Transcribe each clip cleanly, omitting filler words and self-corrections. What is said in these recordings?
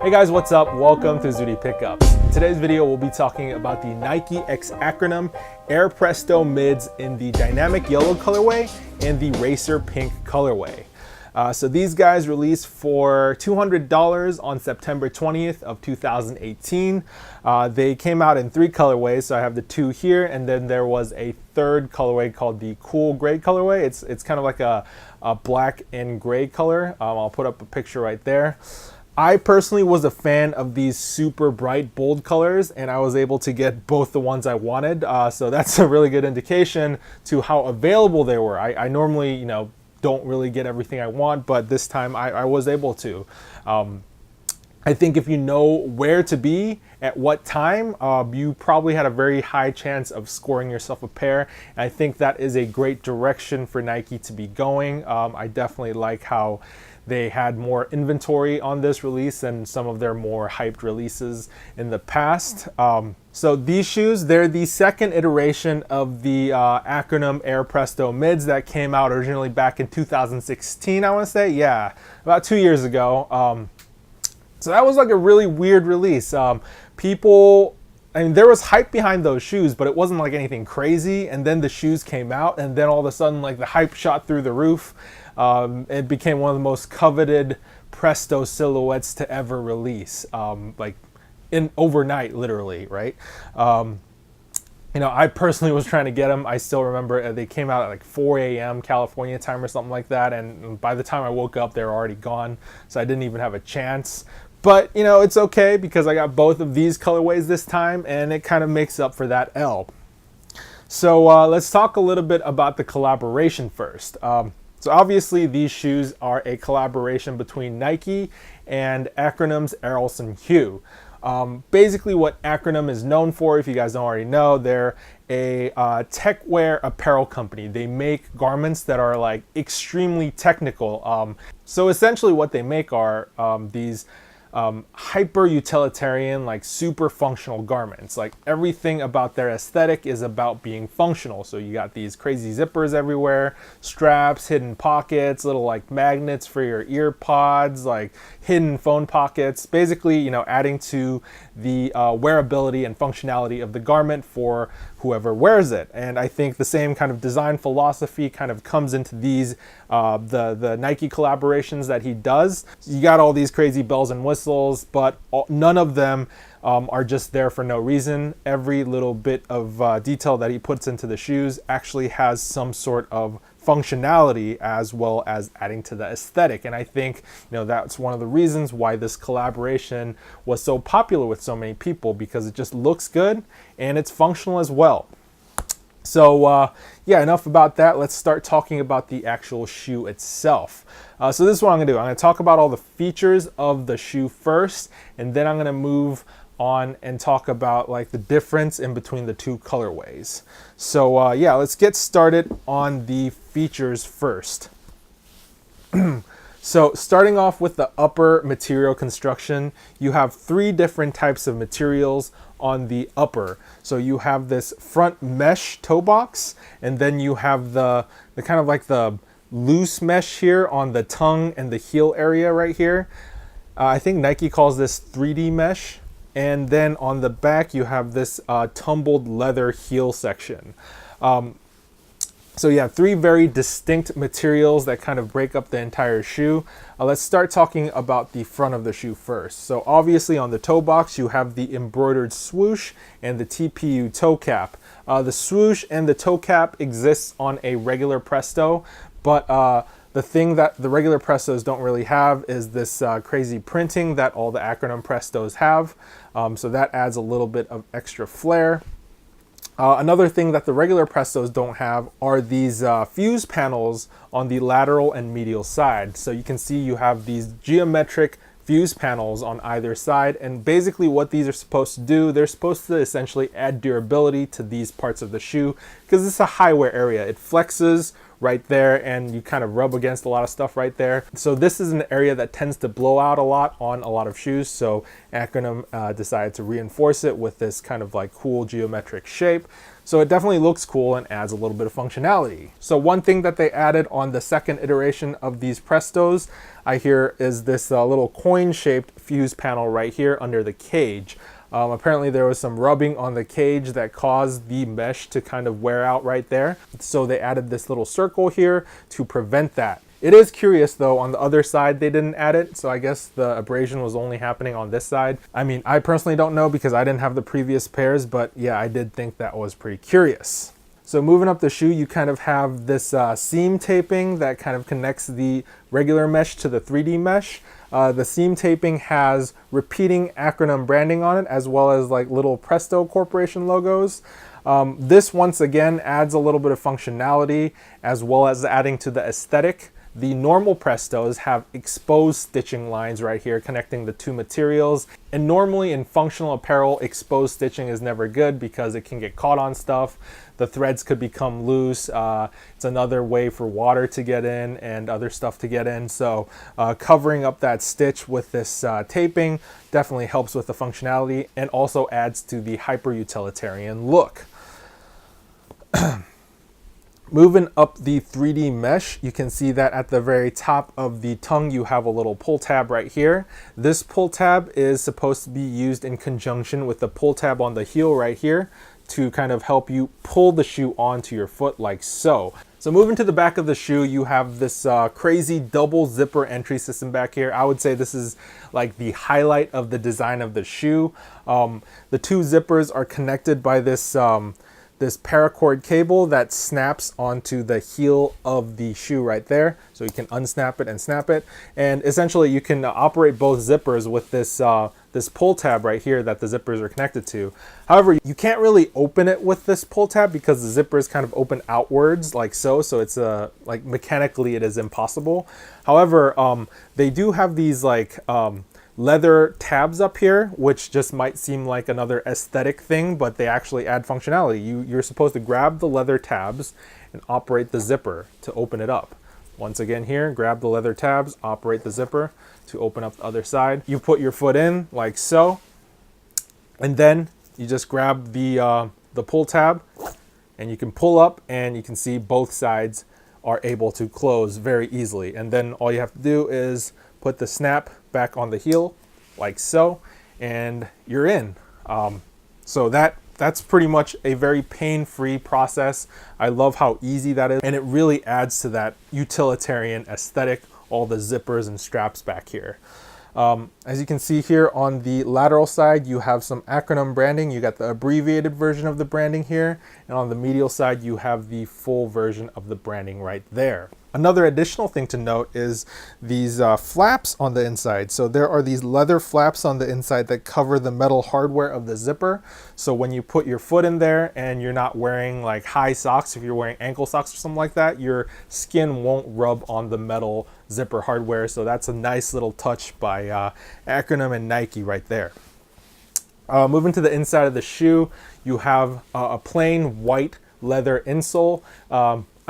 Hey guys, what's up? Welcome to Zudi Pickups. In today's video, we'll be talking about the Nike X Acronym Air Presto mids in the dynamic yellow colorway and the racer pink colorway. So these guys released for $200 on September 20th of 2018. They came out in 3 colorways, so I have the 2 here, and then there was a third colorway called the cool gray colorway. It's kind of like a black and gray color. I'll put up a picture right there. I personally was a fan of these super bright, bold colors, and I was able to get both the ones I wanted. So that's a really good indication to how available they were. I normally, don't really get everything I want, but this time I was able to. I think if you know where to be at what time, you probably had a very high chance of scoring yourself a pair. And I think that is a great direction for Nike to be going. I definitely like how they had more inventory on this release than some of their more hyped releases in the past. So these shoes, they're the second iteration of the Acronym Air Presto mids that came out originally back in 2016, I want to say. Yeah, about 2 years ago. So that was like a really weird release. There was hype behind those shoes, but it wasn't like anything crazy. And then the shoes came out, and then all of a sudden, like the hype shot through the roof. It became one of the most coveted Presto silhouettes to ever release, like in overnight, literally, right? I personally was trying to get them. I still remember they came out at like 4 a.m. California time or something like that, and by the time I woke up, they were already gone, so I didn't even have a chance. But, it's okay because I got both of these colorways this time, and it kind of makes up for that L. So let's talk a little bit about the collaboration first. So obviously these shoes are a collaboration between Nike and Acronym's Errolson Hugh. Basically what Acronym is known for, if you guys don't already know, they're a techwear apparel company. They make garments that are like extremely technical. So essentially what they make are these hyper utilitarian, like super functional garments. Like everything about their aesthetic is about being functional. So you got these crazy zippers everywhere, straps, hidden pockets, little like magnets for your ear pods, like hidden phone pockets, basically, adding to the wearability and functionality of the garment for whoever wears it. And I think the same kind of design philosophy kind of comes into these the Nike collaborations that he does. So you got all these crazy bells and whistles, but none of them are just there for no reason. Every little bit of detail that he puts into the shoes actually has some sort of functionality as well as adding to the aesthetic. And I think that's one of the reasons why this collaboration was so popular with so many people, because it just looks good and it's functional as well. So yeah, enough about that. Let's start talking about the actual shoe itself. So this is what I'm gonna do. I'm gonna talk about all the features of the shoe first, and then I'm gonna move on and talk about like the difference in between the 2 colorways. So yeah, let's get started on the features first. So starting off with the upper material construction, you have 3 different types of materials on the upper. So you have this front mesh toe box, and then you have the kind of like the loose mesh here on the tongue and the heel area right here. I think Nike calls this 3D mesh. And then on the back, you have this tumbled leather heel section. So yeah, 3 very distinct materials that kind of break up the entire shoe. Let's start talking about the front of the shoe first. So obviously on the toe box, you have the embroidered swoosh and the TPU toe cap. The swoosh and the toe cap exists on a regular Presto, but the thing that the regular Prestos don't really have is this crazy printing that all the Acronym Prestos have. So that adds a little bit of extra flair. Another thing that the regular Prestos don't have are these fuse panels on the lateral and medial side. So you can see you have these geometric fuse panels on either side, and basically what these are supposed to do, they're supposed to essentially add durability to these parts of the shoe, because it's a high wear area. It flexes right there, and you kind of rub against a lot of stuff right there. So this is an area that tends to blow out a lot on a lot of shoes, so Acronym decided to reinforce it with this kind of like cool geometric shape. So it definitely looks cool and adds a little bit of functionality. So one thing that they added on the second iteration of these Prestos, I hear, is this little coin-shaped fuse panel right here under the cage. Apparently there was some rubbing on the cage that caused the mesh to kind of wear out right there. So they added this little circle here to prevent that. It is curious though, on the other side they didn't add it, so I guess the abrasion was only happening on this side. I mean, I personally don't know because I didn't have the previous pairs, but yeah, I did think that was pretty curious. So moving up the shoe, you kind of have this seam taping that kind of connects the regular mesh to the 3D mesh. The seam taping has repeating Acronym branding on it, as well as like little Presto Corporation logos. This once again adds a little bit of functionality, as well as adding to the aesthetic. The normal Prestos have exposed stitching lines right here connecting the two materials. And normally in functional apparel, exposed stitching is never good because it can get caught on stuff. The threads could become loose. It's another way for water to get in and other stuff to get in. So covering up that stitch with this taping definitely helps with the functionality and also adds to the hyper utilitarian look. Moving up the 3D mesh, you can see that at the very top of the tongue you have a little pull tab right here. This pull tab is supposed to be used in conjunction with the pull tab on the heel right here to kind of help you pull the shoe onto your foot like so. So moving to the back of the shoe, you have this crazy double zipper entry system back here. I would say this is like the highlight of the design of the shoe. The two zippers are connected by this this paracord cable that snaps onto the heel of the shoe right there. So you can unsnap it and snap it. And essentially you can operate both zippers with this this pull tab right here that the zippers are connected to. However, you can't really open it with this pull tab because the zippers kind of open outwards like so. So it's like mechanically it is impossible. However, they do have these like leather tabs up here, which just might seem like another aesthetic thing, but they actually add functionality. You're supposed to grab the leather tabs and operate the zipper to open it up. Once again here, grab the leather tabs, operate the zipper to open up the other side. You put your foot in like so, and then you just grab the pull tab and you can pull up and you can see both sides are able to close very easily. And then all you have to do is put the snap back on the heel like so, and you're in. So that's pretty much a very pain-free process. I love how easy that is, and it really adds to that utilitarian aesthetic, all the zippers and straps back here. As you can see here on the lateral side, you have some Acronym branding. You got the abbreviated version of the branding here, and on the medial side, you have the full version of the branding right there. Another additional thing to note is these flaps on the inside. So there are these leather flaps on the inside that cover the metal hardware of the zipper. So when you put your foot in there and you're not wearing like high socks, if you're wearing ankle socks or something like that, your skin won't rub on the metal zipper hardware. So that's a nice little touch by Acronym and Nike right there. Moving to the inside of the shoe, you have a plain white leather insole.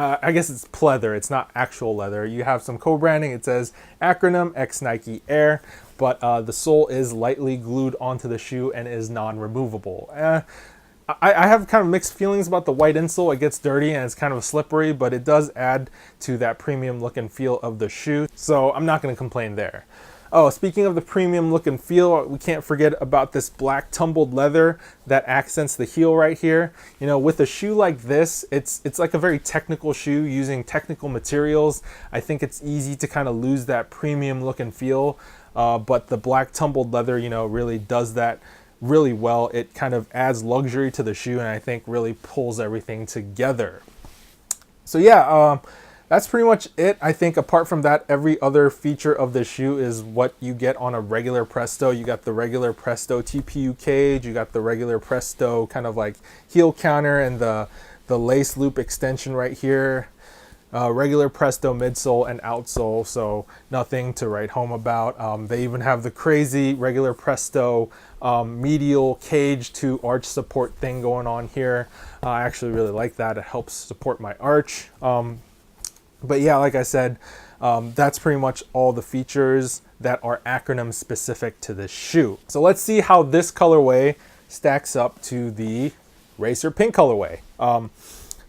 I guess it's pleather, it's not actual leather. You have some co-branding. It says Acronym X Nike Air, but the sole is lightly glued onto the shoe and is non-removable. I have kind of mixed feelings about the white insole. It gets dirty and it's kind of slippery, but it does add to that premium look and feel of the shoe. So I'm not going to complain there. Oh, speaking of the premium look and feel, we can't forget about this black tumbled leather that accents the heel right here. You know, with a shoe like this, it's like a very technical shoe using technical materials. I think it's easy to kind of lose that premium look and feel, but the black tumbled leather, you know, really does that really well. It kind of adds luxury to the shoe and I think really pulls everything together. So yeah, that's pretty much it. I think apart from that, every other feature of the shoe is what you get on a regular Presto. You got the regular Presto TPU cage, you got the regular Presto kind of like heel counter and the lace loop extension right here. Regular Presto midsole and outsole, so nothing to write home about. They even have the crazy regular Presto medial cage to arch support thing going on here. I actually really like that. It helps support my arch. But yeah, like I said, that's pretty much all the features that are Acronym specific to this shoe. So let's see how this colorway stacks up to the Racer Pink colorway.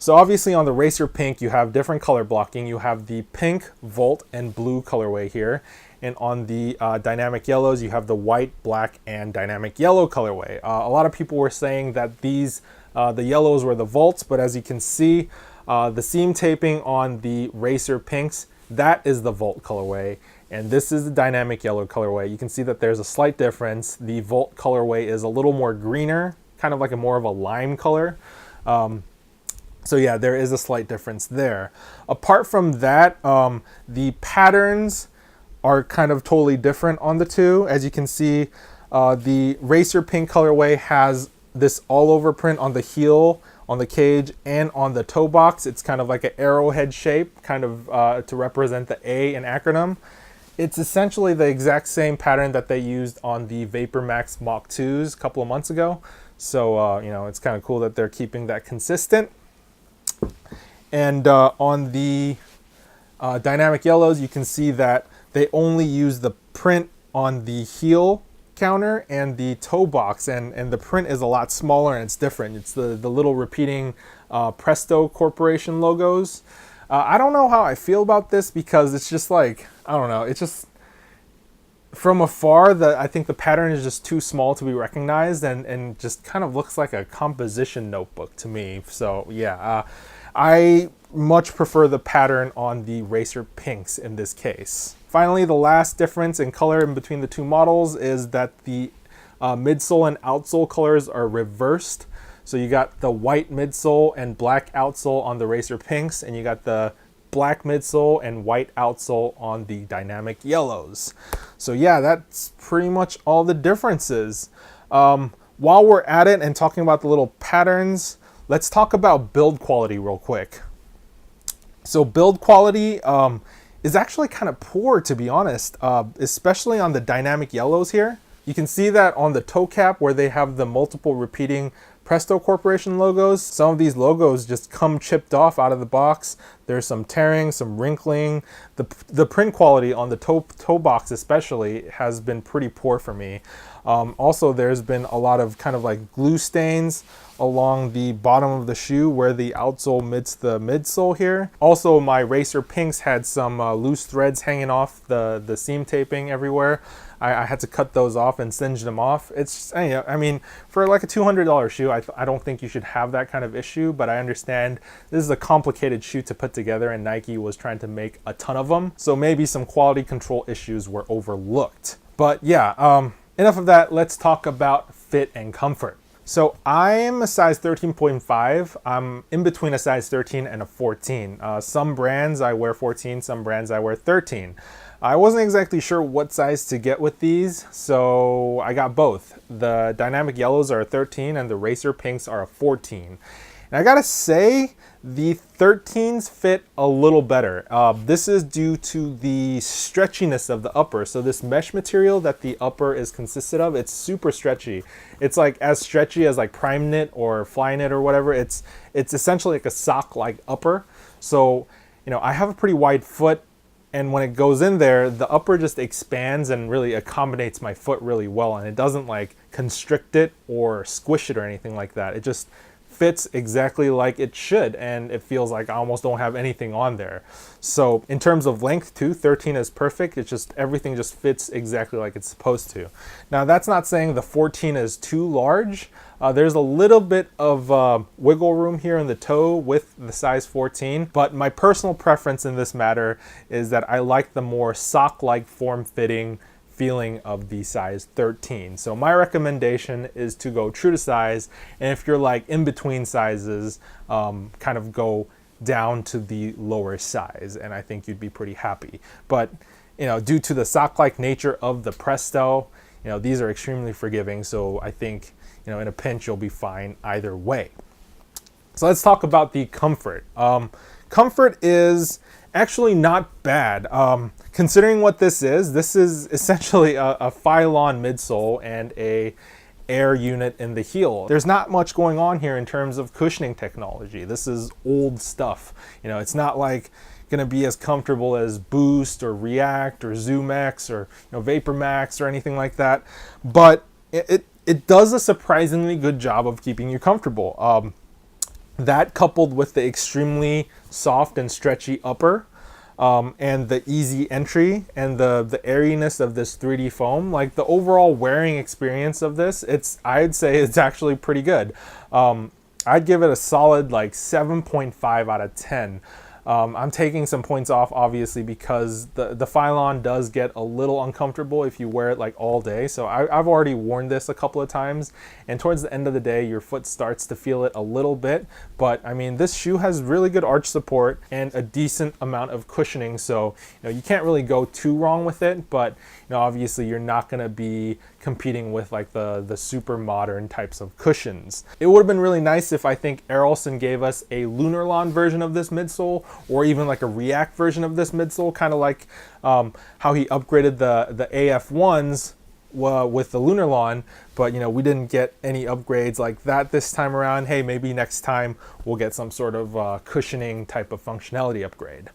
So obviously on the Racer Pink, you have different color blocking. You have the pink, volt, and blue colorway here. And on the dynamic yellows, you have the white, black, and dynamic yellow colorway. A lot of people were saying that these, the yellows were the volts, but as you can see, the seam taping on the Racer Pinks, that is the volt colorway. And this is the dynamic yellow colorway. You can see that there's a slight difference. The volt colorway is a little more greener, kind of like more of a lime color. So yeah, there is a slight difference there. Apart from that, the patterns are kind of totally different on the two. As you can see, the Racer Pink colorway has this all over print on the heel, on the cage, and on the toe box. It's kind of like an arrowhead shape, kind of to represent the A in Acronym. It's essentially the exact same pattern that they used on the Vapor Max Mach 2s a couple of months ago. So, you know, it's kind of cool that they're keeping that consistent. And on the dynamic yellows, you can see that they only use the print on the heel counter and the toe box, and the print is a lot smaller and it's different. It's the little repeating Presto Corporation logos. I don't know how I feel about this because it's just like, I don't know, it's just from afar I think the pattern is just too small to be recognized and just kind of looks like a composition notebook to me. So yeah, I much prefer the pattern on the Racer Pinks in this case. Finally, the last difference in color in between the two models is that the midsole and outsole colors are reversed. So you got the white midsole and black outsole on the Racer Pinks, and you got the black midsole and white outsole on the dynamic yellows. So yeah, that's pretty much all the differences. While we're at it and talking about the little patterns, let's talk about build quality real quick. So build quality is actually kind of poor, to be honest, especially on the dynamic yellows here. You can see that on the toe cap where they have the multiple repeating Presto Corporation logos. Some of these logos just come chipped off out of the box. There's some tearing, some wrinkling. The print quality on the toe box especially has been pretty poor for me. Also, there's been a lot of kind of like glue stains along the bottom of the shoe where the outsole meets the midsole here. Also, my Racer Pinks had some loose threads hanging off the seam taping everywhere. I had to cut those off and singe them off. It's, you know, I mean, for like a $200 shoe, I don't think you should have that kind of issue, but I understand this is a complicated shoe to put together and Nike was trying to make a ton of them. So maybe some quality control issues were overlooked. But yeah, enough of that. Let's talk about fit and comfort. So I'm a size 13.5. I'm in between a size 13 and a 14. Some brands I wear 14, some brands I wear 13. I wasn't exactly sure what size to get with these, so I got both. The dynamic yellows are a 13 and the Racer Pinks are a 14. And I gotta say, the 13s fit a little better. This is due to the stretchiness of the upper. So this mesh material that the upper is consisted of, it's super stretchy. It's like as stretchy as like Prime Knit or Fly Knit or whatever. It's essentially like a sock-like upper. So, you know, I have a pretty wide foot, and when it goes in there, the upper just expands and really accommodates my foot really well, and it doesn't like constrict it or squish it or anything like that. It just fits exactly like it should, and it feels like I almost don't have anything on there. So in terms of length too, 13 is perfect. It's just everything just fits exactly like it's supposed to. Now that's not saying the 14 is too large. There's a little bit of wiggle room here in the toe with the size 14, but my personal preference in this matter is that I like the more sock-like form-fitting feeling of the size 13. So my recommendation is to go true to size, and if you're like in between sizes, kind of go down to the lower size, and I think you'd be pretty happy. But you know, due to the sock-like nature of the Presto, you know, these are extremely forgiving, so I think, you know, in a pinch you'll be fine either way. So let's talk about the comfort. Comfort is actually not bad. Considering what this is essentially a Phylon midsole and a air unit in the heel. There's not much going on here in terms of cushioning technology. This is old stuff. You know, it's not like going to be as comfortable as Boost or React or Zoom X or, you know, Vapor Max or anything like that. But it does a surprisingly good job of keeping you comfortable. That coupled with the extremely soft and stretchy upper, and the easy entry and the airiness of this 3D foam, like the overall wearing experience of this, I'd say it's actually pretty good. I'd give it a solid like 7.5 out of 10. I'm taking some points off obviously because the Phylon does get a little uncomfortable if you wear it like all day. So I've already worn this a couple of times, and towards the end of the day your foot starts to feel it a little bit. But I mean, this shoe has really good arch support and a decent amount of cushioning, so you can't really go too wrong with it. But obviously you're not going to be competing with like the super modern types of cushions. It would have been really nice if I think Errolson gave us a Lunarlon version of this midsole, or even like a React version of this midsole, kind of like how he upgraded the AF1s with the Lunarlon. But we didn't get any upgrades like that this time around. Hey, maybe next time we'll get some sort of cushioning type of functionality upgrade.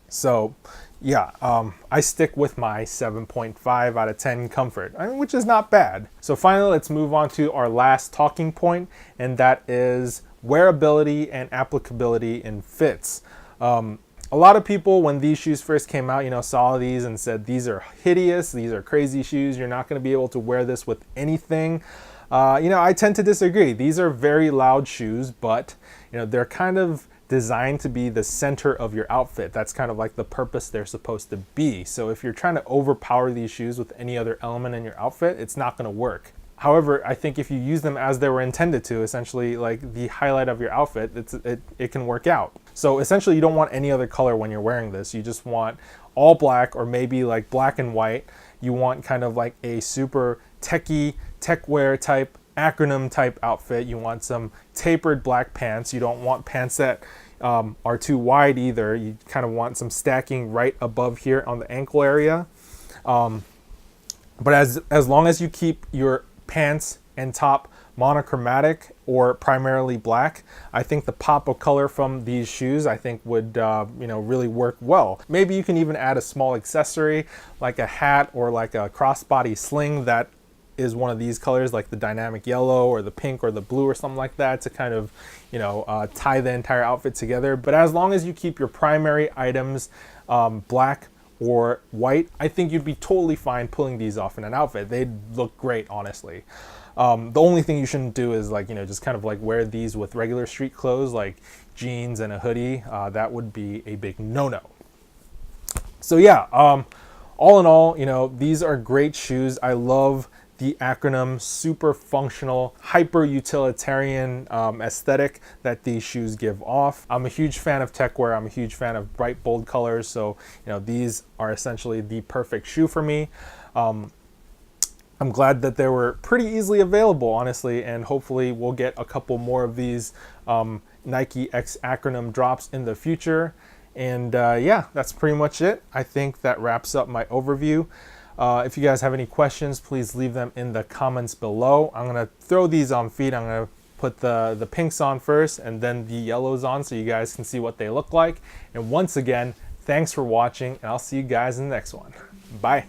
So yeah, I stick with my 7.5 out of 10 comfort, which is not bad. So finally, let's move on to our last talking point, and that is wearability and applicability in fits. A lot of people, when these shoes first came out, saw these and said, these are hideous, these are crazy shoes, you're not going to be able to wear this with anything. I tend to disagree. These are very loud shoes, but they're kind of designed to be the center of your outfit. That's kind of like the purpose they're supposed to be. So if you're trying to overpower these shoes with any other element in your outfit, it's not going to work. However, I think if you use them as they were intended to, essentially like the highlight of your outfit, it can work out. So essentially you don't want any other color when you're wearing this. You just want all black, or maybe like black and white. You want kind of like a super techie, techwear type, Acronym type outfit. You want some tapered black pants. You don't want pants that are too wide either. You kind of want some stacking right above here on the ankle area. But as long as you keep your pants and top monochromatic or primarily black, I think the pop of color from these shoes would really work well. Maybe you can even add a small accessory like a hat or like a crossbody sling that is one of these colors, like the dynamic yellow or the pink or the blue or something like that, to kind of tie the entire outfit together. But as long as you keep your primary items black or white, I think you'd be totally fine pulling these off in an outfit. They'd look great, honestly. The only thing you shouldn't do is just kind of like wear these with regular street clothes like jeans and a hoodie. That would be a big no-no. So yeah, all in all, these are great shoes. I love the Acronym super functional, hyper utilitarian aesthetic that these shoes give off. I'm a huge fan of techwear. I'm a huge fan of bright, bold colors. So, these are essentially the perfect shoe for me. I'm glad that they were pretty easily available, honestly, and hopefully we'll get a couple more of these Nike X Acronym drops in the future. And yeah, that's pretty much it. I think that wraps up my overview. If you guys have any questions, please leave them in the comments below. I'm going to throw these on feet. I'm going to put the pinks on first and then the yellows on so you guys can see what they look like. And once again, thanks for watching, and I'll see you guys in the next one. Bye.